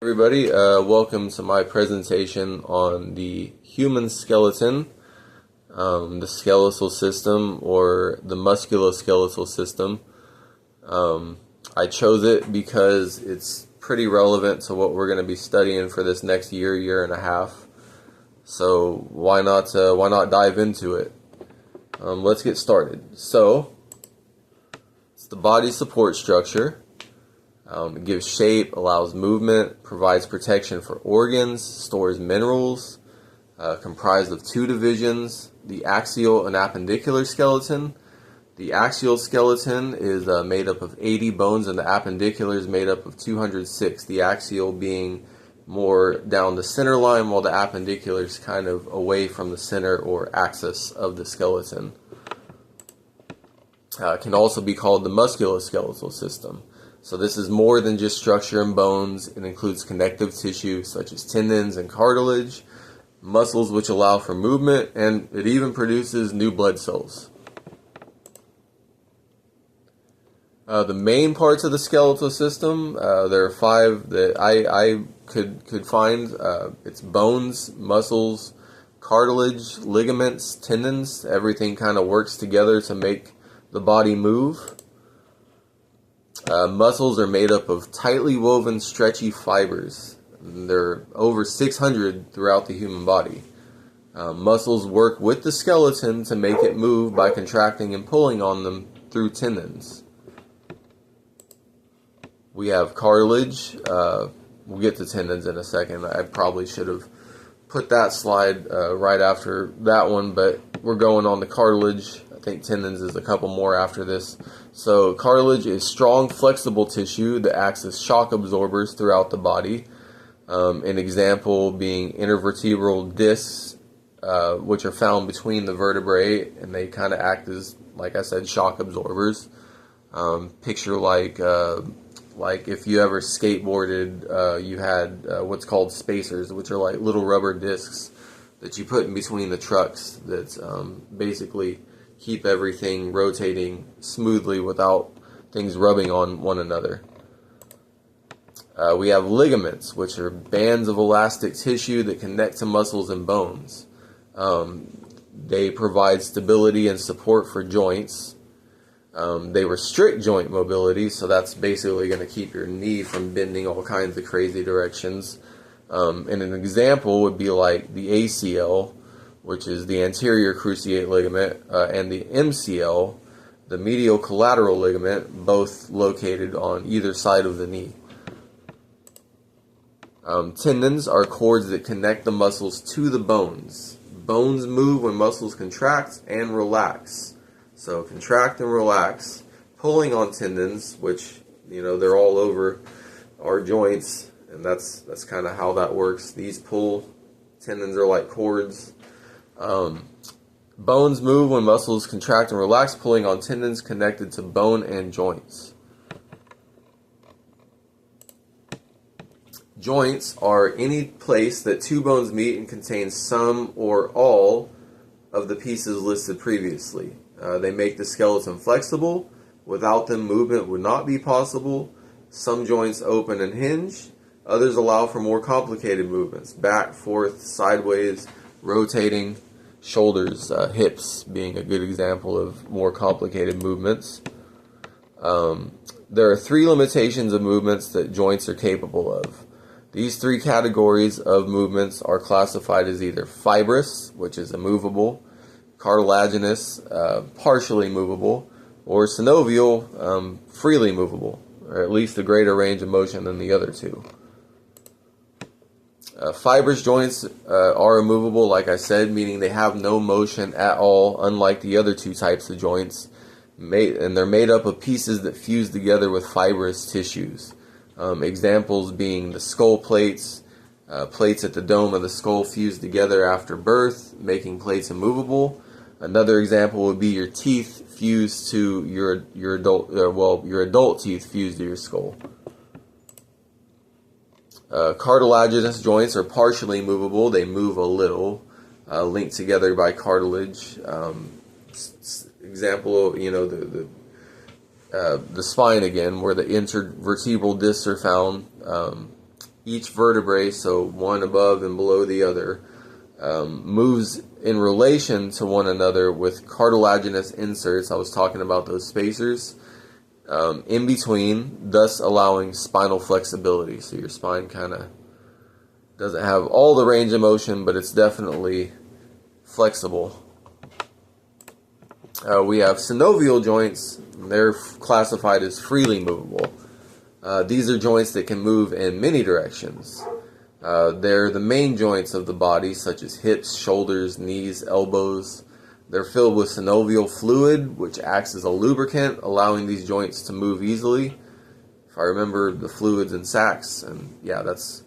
Everybody, welcome to my presentation on the human skeleton, the skeletal system, or the musculoskeletal system. I chose it because it's pretty relevant to what we're going to be studying for this next year and a half. So why not dive into it? Let's get started. So it's the body support structure. It gives shape, allows movement, provides protection for organs, stores minerals, comprised of two divisions, the axial and appendicular skeleton. The axial skeleton is made up of 80 bones, and the appendicular is made up of 206, the axial being more down the center line, while the appendicular is kind of away from the center or axis of the skeleton. It can also be called the musculoskeletal system. So this is more than just structure and bones. It includes connective tissue such as tendons and cartilage, muscles which allow for movement, and it even produces new blood cells. The main parts of the skeletal system, there are five that I could find. It's bones, muscles, cartilage, ligaments, tendons. Everything kind of works together to make the body move. Muscles are made up of tightly woven, stretchy fibers. There are over 600 throughout the human body. Muscles work with the skeleton to make it move by contracting and pulling on them through tendons. We have cartilage. We'll get to tendons in a second. I probably should have put that slide right after that one, but we're going on to cartilage. I think tendons is a couple more after this. So cartilage is strong, flexible tissue that acts as shock absorbers throughout the body. An example being intervertebral discs, which are found between the vertebrae, and they kind of act as, like I said, shock absorbers. Picture like if you ever skateboarded, you had what's called spacers, which are like little rubber discs that you put in between the trucks that basically keep everything rotating smoothly without things rubbing on one another. We have ligaments, which are bands of elastic tissue that connect to muscles and bones. They provide stability and support for joints. They restrict joint mobility, so that's basically going to keep your knee from bending all kinds of crazy directions. And an example would be like the ACL, which is the anterior cruciate ligament, and the MCL, the medial collateral ligament, both located on either side of the knee. Tendons are cords that connect the muscles to the bones. Bones move when muscles contract and relax. So contract and relax, pulling on tendons, which, they're all over our joints, and that's kind of how that works. These pull, tendons are like cords. Bones move when muscles contract and relax, pulling on tendons connected to bone and joints. Joints are any place that two bones meet and contains some or all of the pieces listed previously. They make the skeleton flexible. Without them, movement would not be possible. Some joints open and hinge. Others allow for more complicated movements, back, forth, sideways, rotating. Shoulders, hips being a good example of more complicated movements. There are three limitations of movements that joints are capable of. These three categories of movements are classified as either fibrous, which is immovable, cartilaginous, partially movable, or synovial, freely movable, or at least a greater range of motion than the other two. Fibrous joints are immovable, like I said, meaning they have no motion at all, unlike the other two types of joints, and they're made up of pieces that fuse together with fibrous tissues. Examples being the skull plates, plates at the dome of the skull fused together after birth, making plates immovable. Another example would be your teeth fused to your adult teeth fused to your skull. Cartilaginous joints are partially movable. They move a little, linked together by cartilage. Example, the spine again, where the intervertebral discs are found. each vertebrae, so one above and below the other, moves in relation to one another with cartilaginous inserts. I was talking about those spacers in between, thus allowing spinal flexibility. So your spine kind of doesn't have all the range of motion, but it's definitely flexible. We have synovial joints. They're classified as freely movable. These are joints that can move in many directions. They're the main joints of the body, such as hips, shoulders, knees, elbows. They're filled with synovial fluid, which acts as a lubricant, allowing these joints to move easily. If I remember, the fluids in sacks, and yeah, that's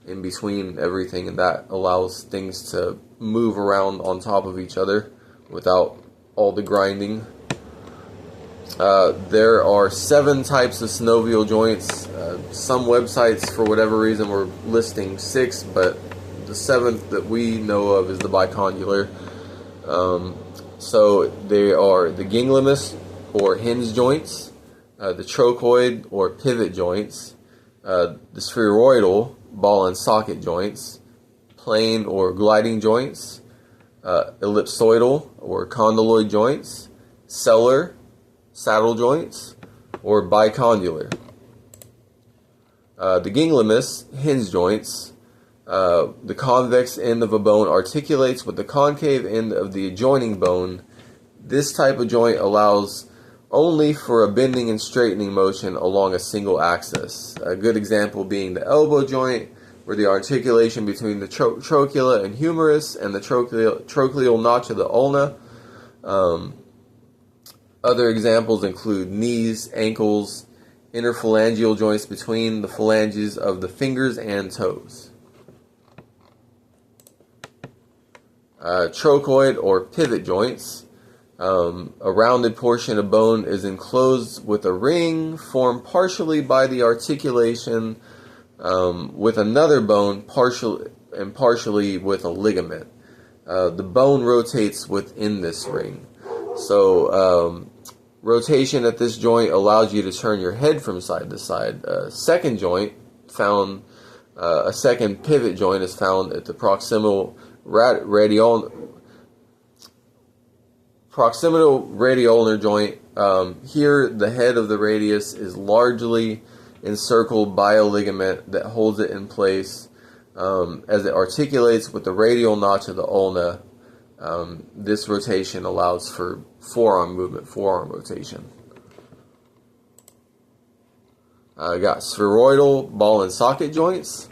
in between everything, and that allows things to move around on top of each other without all the grinding. There are 7 types of synovial joints. Some websites, for whatever reason, were listing 6, but the 7th that we know of is the bicondylar. So they are the ginglymus, or hinge joints, the trochoid, or pivot joints, the spheroidal, ball and socket joints, plane or gliding joints, ellipsoidal, or condyloid joints, sellar, saddle joints, or bicondylar. The ginglymus, hinge joints, the convex end of a bone articulates with the concave end of the adjoining bone. This type of joint allows only for a bending and straightening motion along a single axis. A good example being the elbow joint, where the articulation between the trochlea and humerus and the trochleal notch of the ulna. Other examples include knees, ankles, interphalangeal joints between the phalanges of the fingers and toes. Trochoid or pivot joints. A rounded portion of bone is enclosed with a ring formed partially by the articulation with another bone, partially with a ligament. The bone rotates within this ring. So rotation at this joint allows you to turn your head from side to side. A second pivot joint is found at the proximal radioulnar joint. Here, the head of the radius is largely encircled by a ligament that holds it in place as it articulates with the radial notch of the ulna. This rotation allows for forearm movement, forearm rotation. Got spheroidal, ball and socket joints.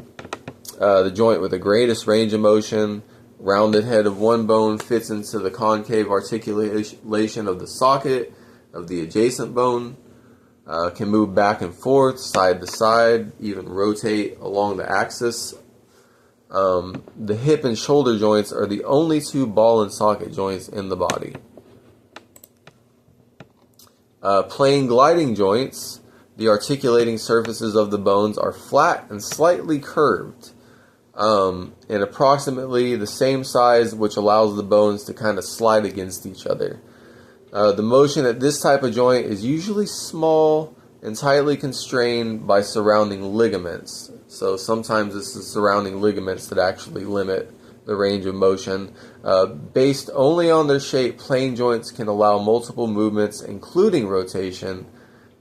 The joint with the greatest range of motion. Rounded head of one bone fits into the concave articulation of the socket of the adjacent bone. Can move back and forth, side to side, even rotate along the axis. The hip and shoulder joints are the only 2 ball and socket joints in the body. Plane gliding joints, the articulating surfaces of the bones are flat and slightly curved, and approximately the same size, which allows the bones to kind of slide against each other. The motion at this type of joint is usually small and tightly constrained by surrounding ligaments. So sometimes it's the surrounding ligaments that actually limit the range of motion. Based only on their shape, plane joints can allow multiple movements, including rotation,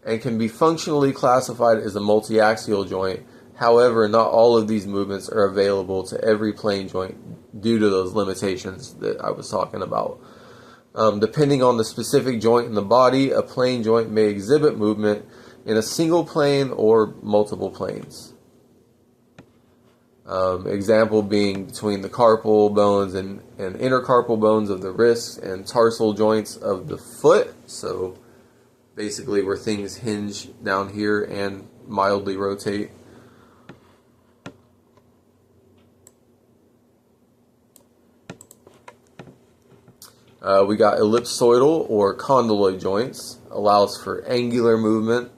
and can be functionally classified as a multiaxial joint. However, not all of these movements are available to every plane joint due to those limitations that I was talking about. Depending on the specific joint in the body, a plane joint may exhibit movement in a single plane or multiple planes. Example being between the carpal bones and intercarpal bones of the wrists and tarsal joints of the foot. So basically where things hinge down here and mildly rotate. We got ellipsoidal or condyloid joints, allows for angular movement.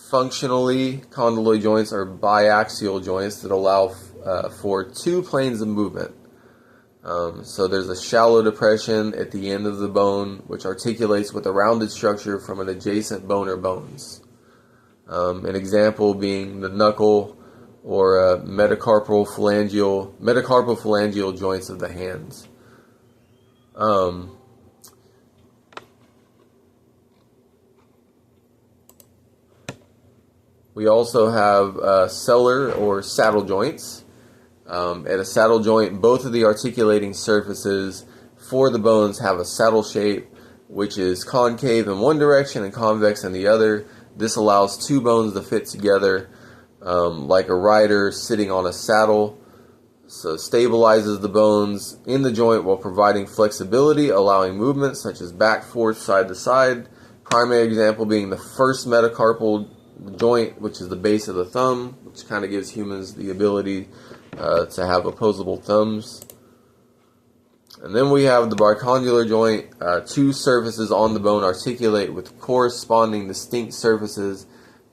Functionally, condyloid joints are biaxial joints that allow for 2 planes of movement. So there's a shallow depression at the end of the bone, which articulates with a rounded structure from an adjacent bone or bones. An example being the knuckle or metacarpal phalangeal joints of the hands. We also have sellar or saddle joints. At a saddle joint, both of the articulating surfaces for the bones have a saddle shape, which is concave in one direction and convex in the other. This allows two bones to fit together like a rider sitting on a saddle. So stabilizes the bones in the joint while providing flexibility, allowing movement such as back, forth, side to side. Primary example being the first metacarpal joint, which is the base of the thumb, which kind of gives humans the ability to have opposable thumbs. And then we have the bicondylar joint. Two surfaces on the bone articulate with corresponding distinct surfaces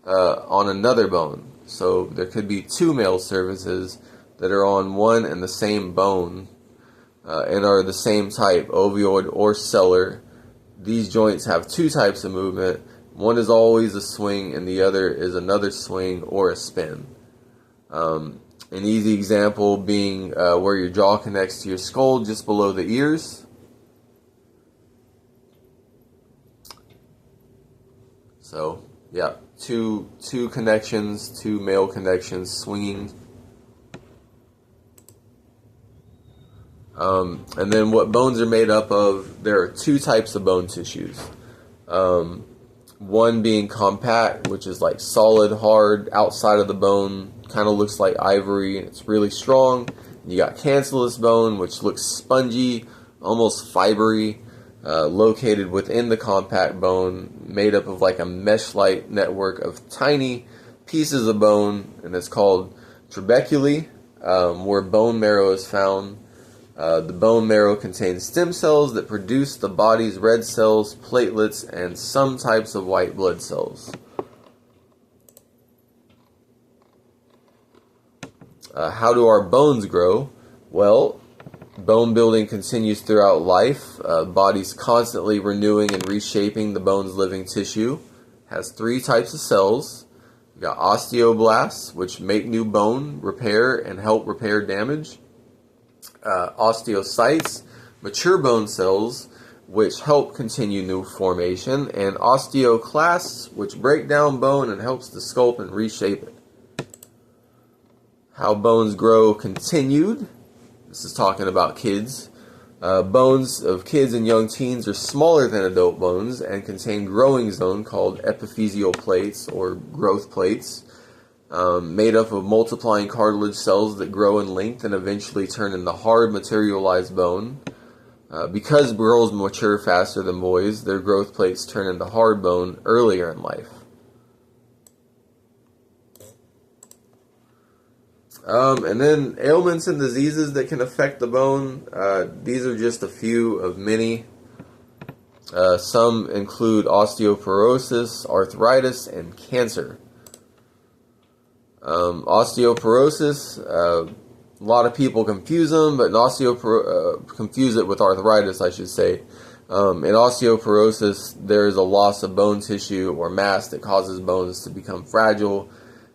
on another bone. So there could be two male surfaces that are on one and the same bone and are the same type, ovoid or sellar. These joints have two types of movement. One is always a swing and the other is another swing or a spin. An easy example being where your jaw connects to your skull just below the ears. So yeah, two connections, two male connections swinging. And then what bones are made up of, there are two types of bone tissues. One being compact, which is like solid, hard, outside of the bone, kind of looks like ivory, and it's really strong. You got cancellous bone, which looks spongy, almost fibery, located within the compact bone, made up of like a mesh-like network of tiny pieces of bone, and it's called trabeculae, where bone marrow is found. The bone marrow contains stem cells that produce the body's red cells, platelets, and some types of white blood cells. How do our bones grow? Well, bone building continues throughout life. The body's constantly renewing and reshaping the bone's living tissue. It has three types of cells. You got osteoblasts, which make new bone, repair, and help repair damage. Osteocytes, mature bone cells, which help continue new formation, and osteoclasts, which break down bone and helps to sculpt and reshape it. How bones grow continued. This is talking about kids. Bones of kids and young teens are smaller than adult bones and contain growing zone called epiphyseal plates or growth plates. Made up of multiplying cartilage cells that grow in length and eventually turn into hard materialized bone. Because girls mature faster than boys, their growth plates turn into hard bone earlier in life. And then ailments and diseases that can affect the bone. These are just a few of many. Some include osteoporosis, arthritis, and cancer. Osteoporosis, a lot of people confuse them, but confuse it with arthritis, I should say. In osteoporosis, there is a loss of bone tissue or mass that causes bones to become fragile,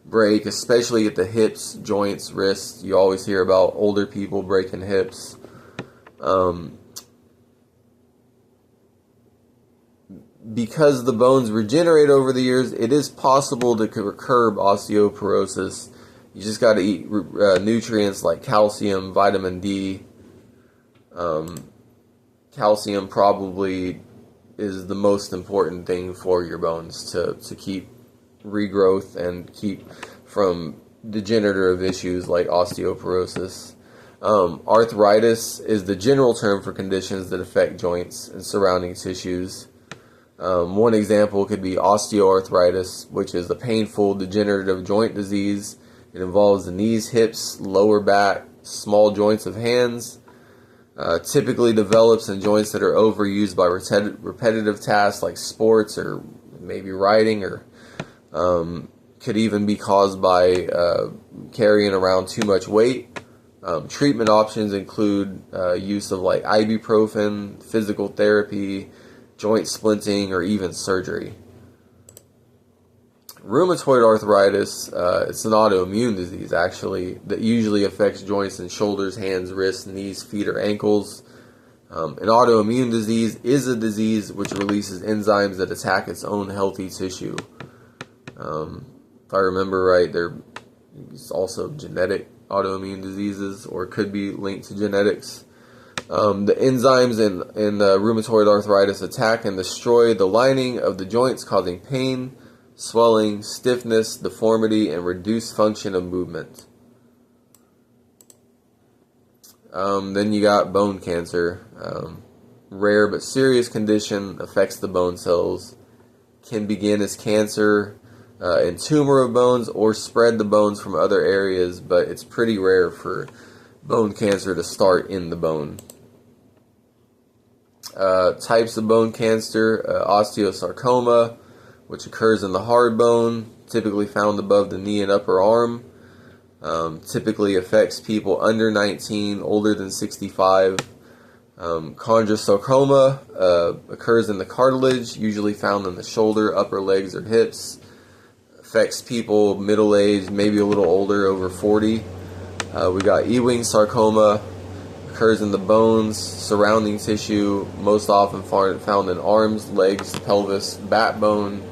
break, especially at the hips, joints, wrists. You always hear about older people breaking hips. Because the bones regenerate over the years, it is possible to curb osteoporosis. You just got to eat nutrients like calcium, vitamin D. Calcium probably is the most important thing for your bones to keep regrowth and keep from degenerative issues like osteoporosis. Arthritis is the general term for conditions that affect joints and surrounding tissues. One example could be osteoarthritis, which is a painful degenerative joint disease. It involves the knees, hips, lower back, small joints of hands. Typically develops in joints that are overused by repetitive tasks like sports or maybe riding, or could even be caused by carrying around too much weight. Treatment options include use of like ibuprofen, physical therapy, joint splinting, or even surgery. Rheumatoid arthritis, it's an autoimmune disease actually that usually affects joints in shoulders, hands, wrists, knees, feet, or ankles. An autoimmune disease is a disease which releases enzymes that attack its own healthy tissue. If I remember right, there's also genetic autoimmune diseases, or could be linked to genetics. The enzymes in rheumatoid arthritis attack and destroy the lining of the joints, causing pain, swelling, stiffness, deformity, and reduced function of movement. Then you got bone cancer. Rare but serious condition, affects the bone cells. Can begin as cancer and tumor of bones, or spread the bones from other areas, but it's pretty rare for bone cancer to start in the bone. Types of bone cancer: osteosarcoma, which occurs in the hard bone, typically found above the knee and upper arm. Typically affects people under 19, older than 65. Chondrosarcoma occurs in the cartilage, usually found in the shoulder, upper legs, or hips. Affects people middle-aged, maybe a little older, over 40. We got Ewing sarcoma, occurs in the bones, surrounding tissue, most often found in arms, legs, pelvis, backbone.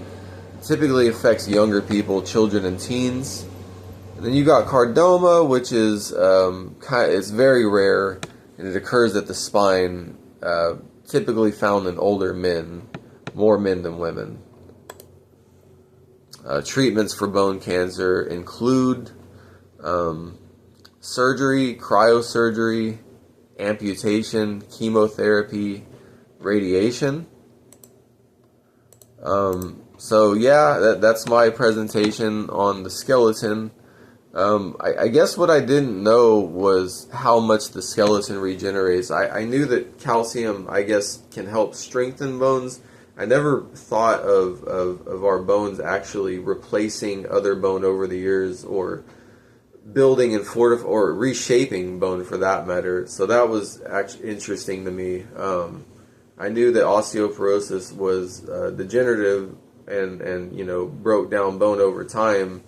Typically affects younger people, children, and teens. And then you got chordoma, which is it's very rare, and it occurs at the spine, typically found in older men, more men than women. Treatments for bone cancer include surgery, cryosurgery, amputation, chemotherapy, radiation. So yeah, that's my presentation on the skeleton. I guess what I didn't know was how much the skeleton regenerates. I knew that calcium, I guess, can help strengthen bones. I never thought of our bones actually replacing other bone over the years, or building and or reshaping bone for that matter. So that was actually interesting to me. I knew that osteoporosis was degenerative and broke down bone over time.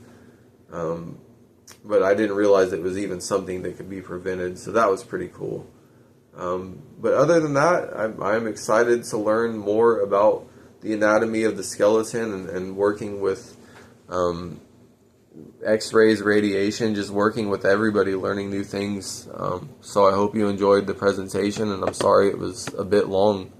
But I didn't realize it was even something that could be prevented. So that was pretty cool. But other than that, I'm excited to learn more about the anatomy of the skeleton and working with X-rays, radiation, just working with everybody, learning new things. So I hope you enjoyed the presentation, and I'm sorry it was a bit long.